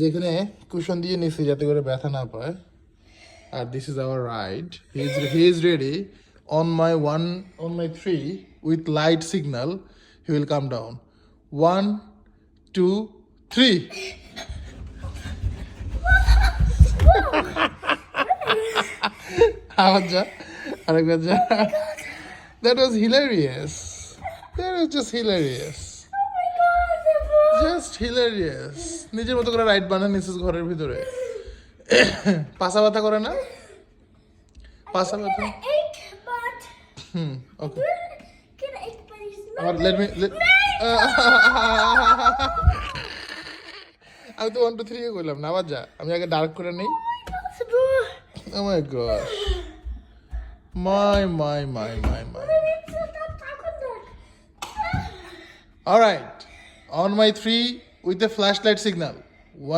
যেখানে কুশন দিয়ে নিছি যাতে করে ব্যথা না পায়। আর this is our ride. He is ready. On my 3 with light signal he will come down. 1 2 3. আবার যা, আরেকবার যা। That was hilarious. That was just hilarious. Just hilarious. নিজের মতো করে রাইড বানান নিছিস ঘরের ভিতরে। পাছা ব্যথা করে না? পাছা ব্যথা? ওকে। আবার আমি তো 1 2 3 কইলাম না, আবার যা। আমি আগে ডার্ক করে নেই। Oh my gosh. My. All right. On my 3 with a flashlight signal.